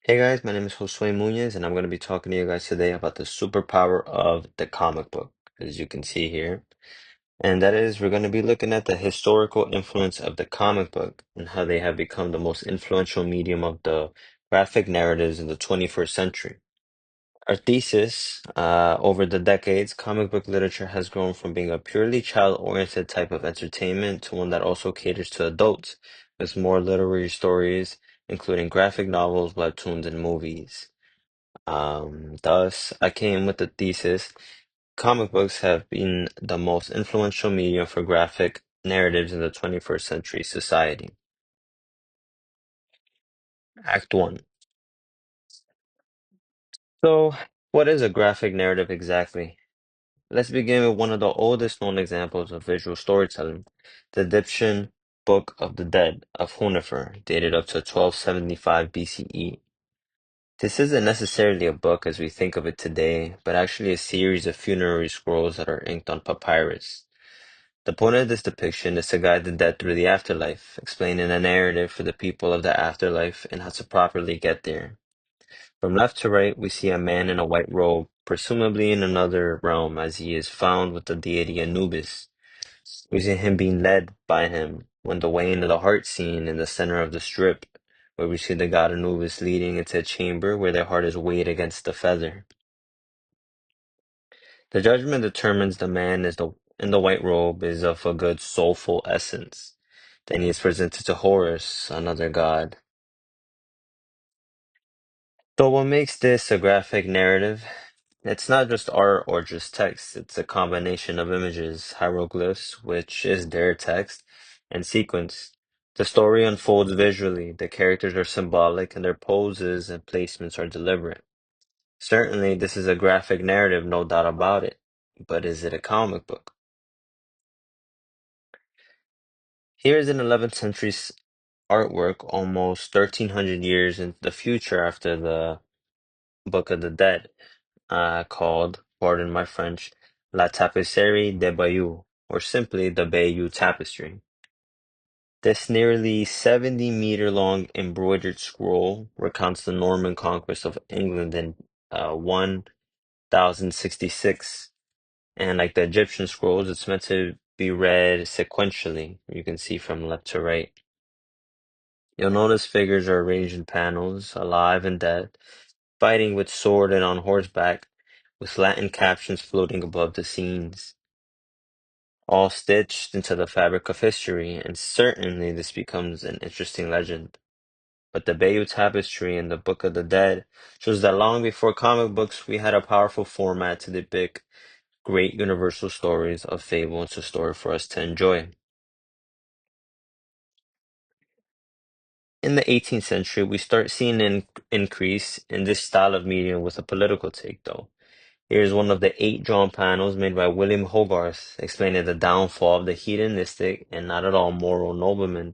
Hey guys, my name is Josue Muñez, and I'm going to be talking to you guys today about the superpower of the comic book, as you can see here. And that is, we're going to be looking at the historical influence of the comic book and how they have become the most influential medium of the graphic narratives in the 21st century. Our thesis, over the decades, comic book literature has grown from being a purely child-oriented type of entertainment to one that also caters to adults with more literary stories, including graphic novels, webtoons, and movies. Thus, I came with the thesis, comic books have been the most influential medium for graphic narratives in the 21st century society. Act 1. So, what is a graphic narrative exactly? Let's begin with one of the oldest known examples of visual storytelling, the Egyptian Book of the Dead of Hunefer, dated up to 1275 BCE. This isn't necessarily a book as we think of it today, but actually a series of funerary scrolls that are inked on papyrus. The point of this depiction is to guide the dead through the afterlife, explaining a narrative for the people of the afterlife and how to properly get there. From left to right, we see a man in a white robe, presumably in another realm, as he is found with the deity Anubis. We see him being led by him when the way into the heart scene in the center of the strip, where we see the god Anubis leading into a chamber where their heart is weighed against the feather. The judgment determines the man is in the white robe is of a good soulful essence. Then he is presented to Horus, another god. So what makes this a graphic narrative? It's not just art or just text, it's a combination of images, hieroglyphs, which is their text, and sequence. The story unfolds visually, the characters are symbolic, and their poses and placements are deliberate. Certainly, this is a graphic narrative, no doubt about it. But is it a comic book? Here is an 11th century artwork almost 1300 years in the future after the Book of the Dead, called, pardon my French, La Tapisserie des Bayeux, or simply the Bayeux Tapestry. This nearly 70-meter long embroidered scroll recounts the Norman conquest of England in 1066. And like the Egyptian scrolls, it's meant to be read sequentially. You can see from left to right. You'll notice figures are arranged in panels, alive and dead, fighting with sword and on horseback, with Latin captions floating above the scenes, all stitched into the fabric of history, and certainly this becomes an interesting legend. But the Bayeux Tapestry in the Book of the Dead shows that long before comic books, we had a powerful format to depict great universal stories of fable and a story for us to enjoy. In the 18th century, we start seeing an increase in this style of medium with a political take, though. Here's one of the 8 drawn panels made by William Hogarth, explaining the downfall of the hedonistic and not at all moral noblemen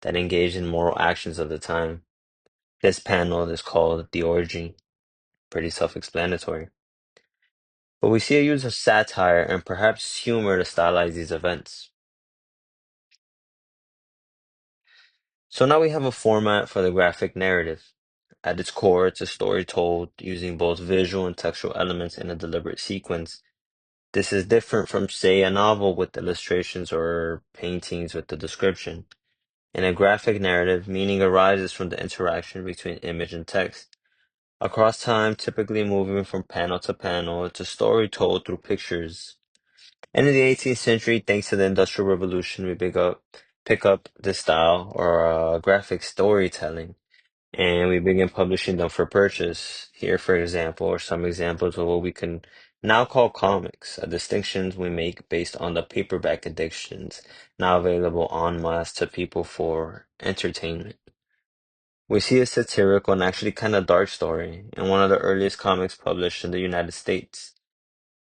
that engaged in moral actions of the time. This panel is called The Orgy. Pretty self-explanatory. But we see a use of satire and perhaps humor to stylize these events. So now we have a format for the graphic narrative. At its core, it's a story told using both visual and textual elements in a deliberate sequence. This is different from, say, a novel with illustrations or paintings with the description. In a graphic narrative, meaning arises from the interaction between image and text. Across time, typically moving from panel to panel, it's a story told through pictures. And in the 18th century, thanks to the Industrial Revolution, we pick up this style or graphic storytelling, and we begin publishing them for purchase. Here, for example, are some examples of what we can now call comics, a distinction we make based on the paperback editions now available en masse to people for entertainment. We see a satirical and actually kind of dark story in one of the earliest comics published in the United States,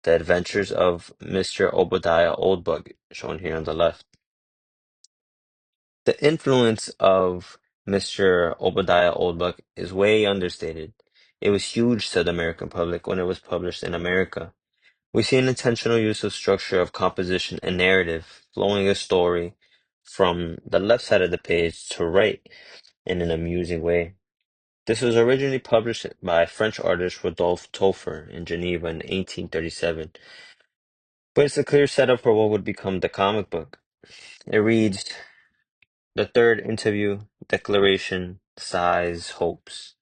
The Adventures of Mr. Obadiah Oldbug, shown here on the left. The influence of Mr. Obadiah Oldbuck is way understated. It was huge to the American public when it was published in America. We see an intentional use of structure of composition and narrative, flowing a story from the left side of the page to right in an amusing way. This was originally published by French artist Rodolphe Toffer in Geneva in 1837, but it's a clear setup for what would become the comic book. It reads, "The third interview, declaration, sighs, hopes.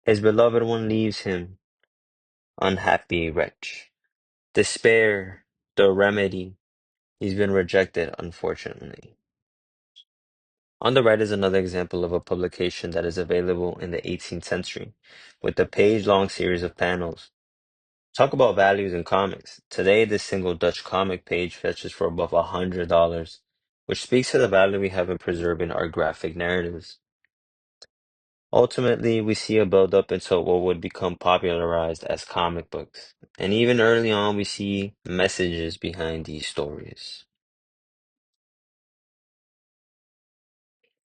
His beloved one leaves him, unhappy wretch. Despair, the remedy. He's been rejected, unfortunately." On the right is another example of a publication that is available in the 18th century, with a page-long series of panels. Talk about values in comics. Today, this single Dutch comic page fetches for above $100, which speaks to the value we have in preserving our graphic narratives. Ultimately, we see a build-up into what would become popularized as comic books, and even early on, we see messages behind these stories.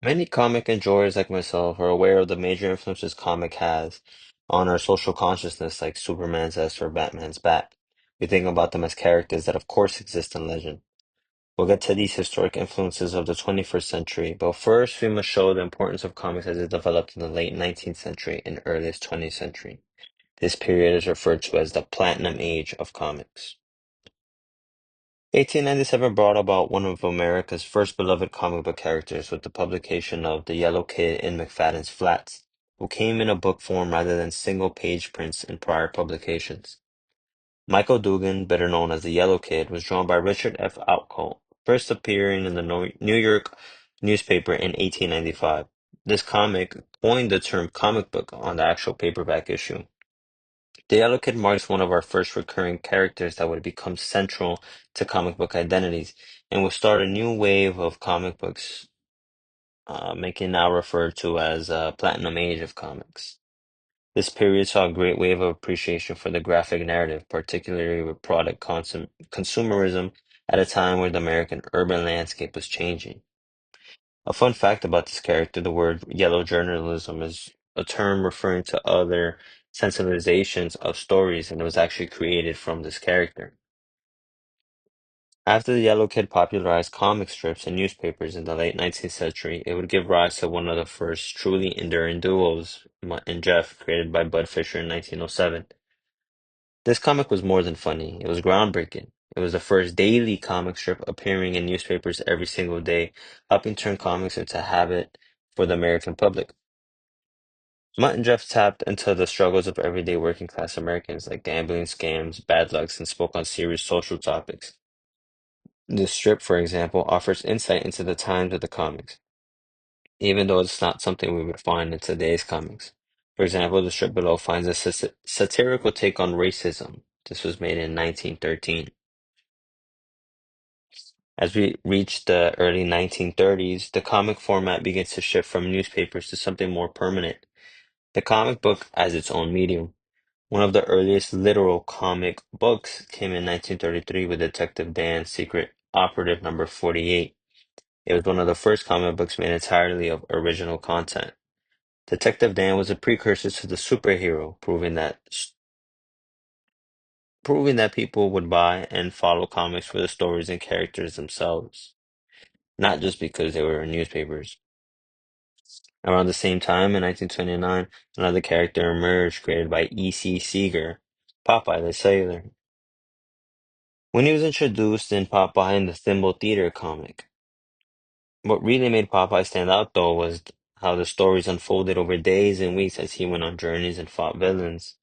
Many comic enjoyers like myself are aware of the major influences comic has on our social consciousness, like Superman's S or Batman's Bat. We think about them as characters that, of course, exist in legend. We'll get to these historic influences of the 21st century, but first we must show the importance of comics as it developed in the late 19th century and earliest 20th century. This period is referred to as the Platinum Age of comics. 1897 brought about one of America's first beloved comic book characters with the publication of The Yellow Kid in McFadden's Flats, who came in a book form rather than single-page prints in prior publications. Michael Dugan, better known as the Yellow Kid, was drawn by Richard F. Outcault, first appearing in the New York newspaper in 1895. This comic coined the term comic book on the actual paperback issue. The Yellow Kid marks one of our first recurring characters that would become central to comic book identities and will start a new wave of comic books, making now referred to as Platinum Age of comics. This period saw a great wave of appreciation for the graphic narrative, particularly with product consumerism at a time where the American urban landscape was changing. A fun fact about this character, the word yellow journalism is a term referring to other sensibilizations of stories, and it was actually created from this character. After the Yellow Kid popularized comic strips and newspapers in the late 19th century, it would give rise to one of the first truly enduring duos, Mutt and Jeff, created by Bud Fisher in 1907. This comic was more than funny, it was groundbreaking. It was the first daily comic strip appearing in newspapers every single day, helping turn comics into a habit for the American public. Mutt and Jeff tapped into the struggles of everyday working class Americans like gambling, scams, bad lucks, and spoke on serious social topics. This strip, for example, offers insight into the times of the comics, even though it's not something we would find in today's comics. For example, the strip below finds a satirical take on racism. This was made in 1913. As we reach the early 1930s, the comic format begins to shift from newspapers to something more permanent, the comic book as its own medium. One of the earliest literal comic books came in 1933 with Detective Dan's Secret Operative Number 48. It was one of the first comic books made entirely of original content. Detective Dan was a precursor to the superhero, proving that people would buy and follow comics for the stories and characters themselves, not just because they were in newspapers. Around the same time, in 1929, another character emerged created by E.C. Seeger, Popeye the Sailor. When he was introduced in Popeye in the Thimble Theater comic, what really made Popeye stand out, though, was how the stories unfolded over days and weeks as he went on journeys and fought villains.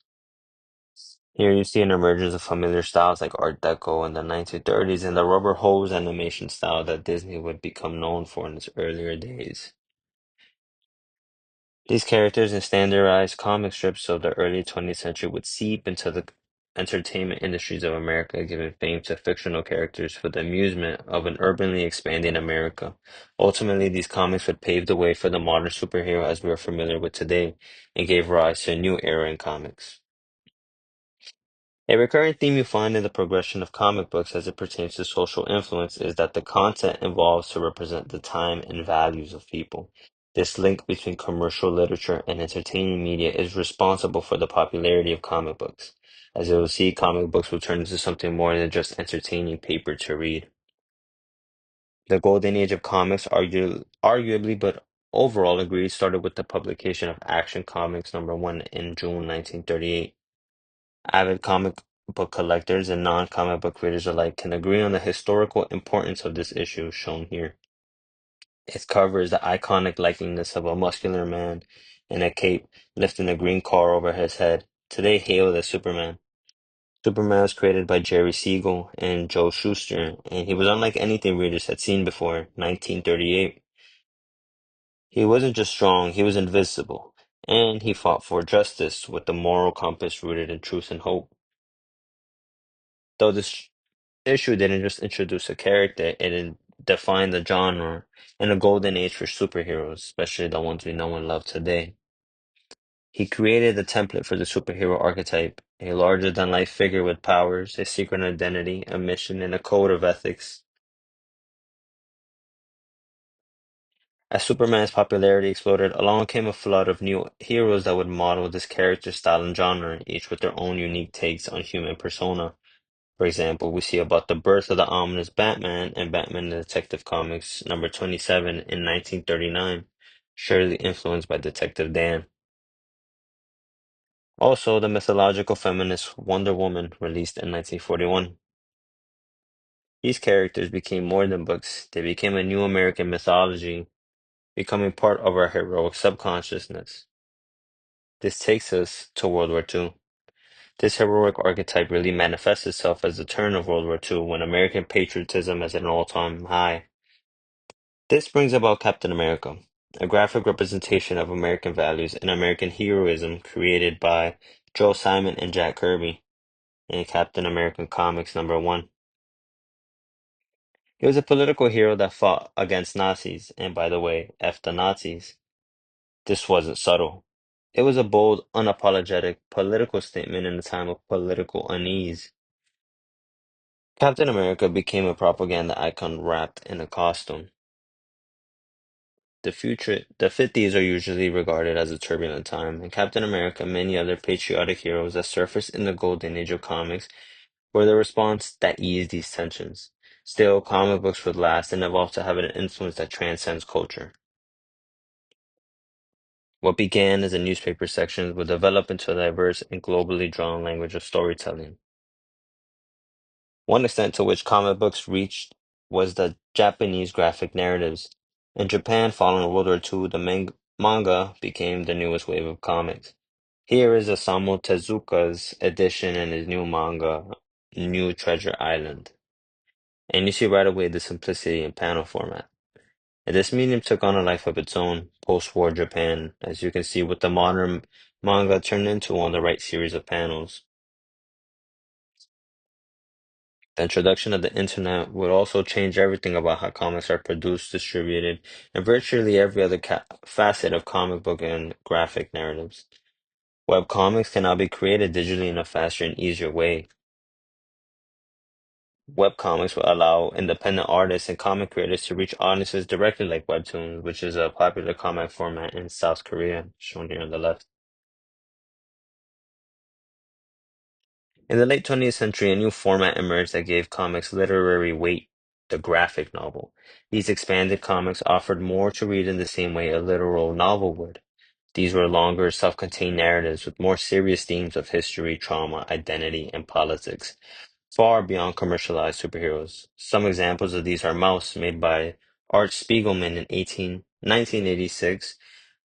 Here you see an emergence of familiar styles like Art Deco in the 1930s and the rubber hose animation style that Disney would become known for in its earlier days. These characters in standardized comic strips of the early 20th century would seep into the entertainment industries of America, giving fame to fictional characters for the amusement of an urbanly expanding America. Ultimately, these comics would pave the way for the modern superhero as we are familiar with today and gave rise to a new era in comics. A recurring theme you find in the progression of comic books as it pertains to social influence is that the content evolves to represent the time and values of people. This link between commercial literature and entertaining media is responsible for the popularity of comic books. As you will see, comic books will turn into something more than just entertaining paper to read. The golden age of comics, arguably, but overall agreed started with the publication of Action Comics #1 in June 1938. Avid comic book collectors and non-comic book readers alike can agree on the historical importance of this issue shown here. Its cover is the iconic likeness of a muscular man in a cape lifting a green car over his head, today hailed as Superman. Superman was created by Jerry Siegel and Joe Shuster, and he was unlike anything readers had seen before, 1938. He wasn't just strong, he was invincible, and he fought for justice with a moral compass rooted in truth and hope. Though this issue didn't just introduce a character, defined the genre and a golden age for superheroes, especially the ones we know and love today. He created the template for the superhero archetype, a larger-than-life figure with powers, a secret identity, a mission, and a code of ethics. As Superman's popularity exploded, along came a flood of new heroes that would model this character style and genre, each with their own unique takes on human persona. For example, we see about the birth of the ominous Batman and Batman the Detective Comics #27 in 1939, surely influenced by Detective Dan. Also, the mythological feminist Wonder Woman, released in 1941. These characters became more than books, they became a new American mythology, becoming part of our heroic subconsciousness. This takes us to World War II. This heroic archetype really manifests itself as the turn of World War II when American patriotism is at an all-time high. This brings about Captain America, a graphic representation of American values and American heroism created by Joe Simon and Jack Kirby in Captain America Comics #1. He was a political hero that fought against Nazis, and by the way, F the Nazis. This wasn't subtle. It was a bold, unapologetic political statement in a time of political unease. Captain America became a propaganda icon wrapped in a costume. The 50s are usually regarded as a turbulent time, and Captain America and many other patriotic heroes that surfaced in the golden age of comics were the response that eased these tensions. Still, comic books would last and evolve to have an influence that transcends culture. What began as a newspaper section would develop into a diverse and globally drawn language of storytelling. One extent to which comic books reached was the Japanese graphic narratives. In Japan, following World War II, the manga became the newest wave of comics. Here is Osamu Tezuka's edition in his new manga, New Treasure Island. And you see right away the simplicity in panel format. And this medium took on a life of its own post-war Japan, as you can see with the modern manga turned into on the right series of panels. The introduction of the internet would also change everything about how comics are produced, distributed, and virtually every other facet of comic book and graphic narratives. Web comics can now be created digitally in a faster and easier way. Web comics will allow independent artists and comic creators to reach audiences directly like Webtoons, which is a popular comic format in South Korea, shown here on the left. In the late 20th century, a new format emerged that gave comics literary weight, the graphic novel. These expanded comics offered more to read in the same way a literal novel would. These were longer, self-contained narratives with more serious themes of history, trauma, identity, and politics, far beyond commercialized superheroes. Some examples of these are Mouse, made by Art Spiegelman in 1986,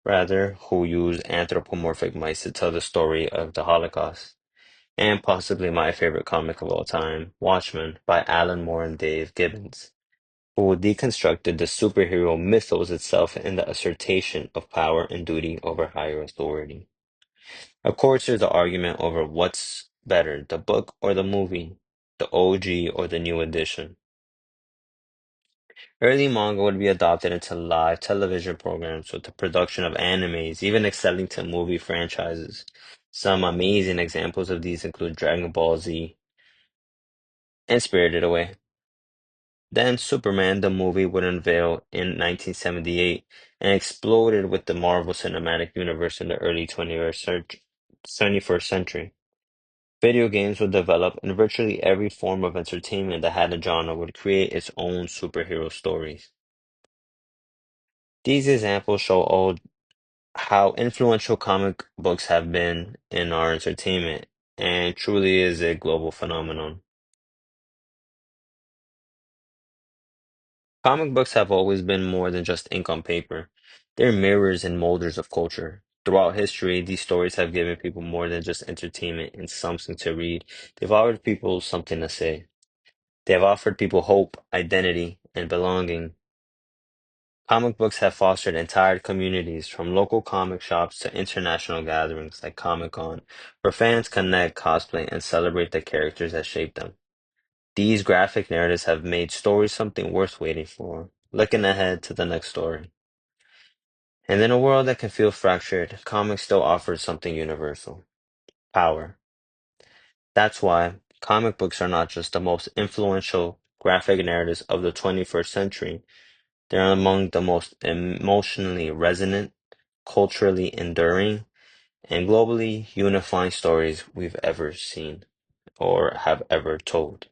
rather, who used anthropomorphic mice to tell the story of the Holocaust, and possibly my favorite comic of all time, Watchmen, by Alan Moore and Dave Gibbons, who deconstructed the superhero mythos itself and the assertion of power and duty over higher authority. Of course, there's the argument over what's better, the book or the movie, the OG or the new edition. Early manga would be adopted into live television programs with the production of animes, even extending to movie franchises. Some amazing examples of these include Dragon Ball Z and Spirited Away. Then Superman the movie would unveil in 1978 and exploded with the Marvel Cinematic Universe in the early 21st century. Video games would develop, and virtually every form of entertainment that had a genre would create its own superhero stories. These examples show how influential comic books have been in our entertainment and truly is a global phenomenon. Comic books have always been more than just ink on paper. They're mirrors and molders of culture. Throughout history, these stories have given people more than just entertainment and something to read. They've offered people something to say. They have offered people hope, identity, and belonging. Comic books have fostered entire communities, from local comic shops to international gatherings like Comic-Con, where fans connect, cosplay, and celebrate the characters that shaped them. These graphic narratives have made stories something worth waiting for, looking ahead to the next story. And in a world that can feel fractured, comics still offers something universal: power. That's why comic books are not just the most influential graphic narratives of the 21st century, they're among the most emotionally resonant, culturally enduring, and globally unifying stories we've ever seen or have ever told.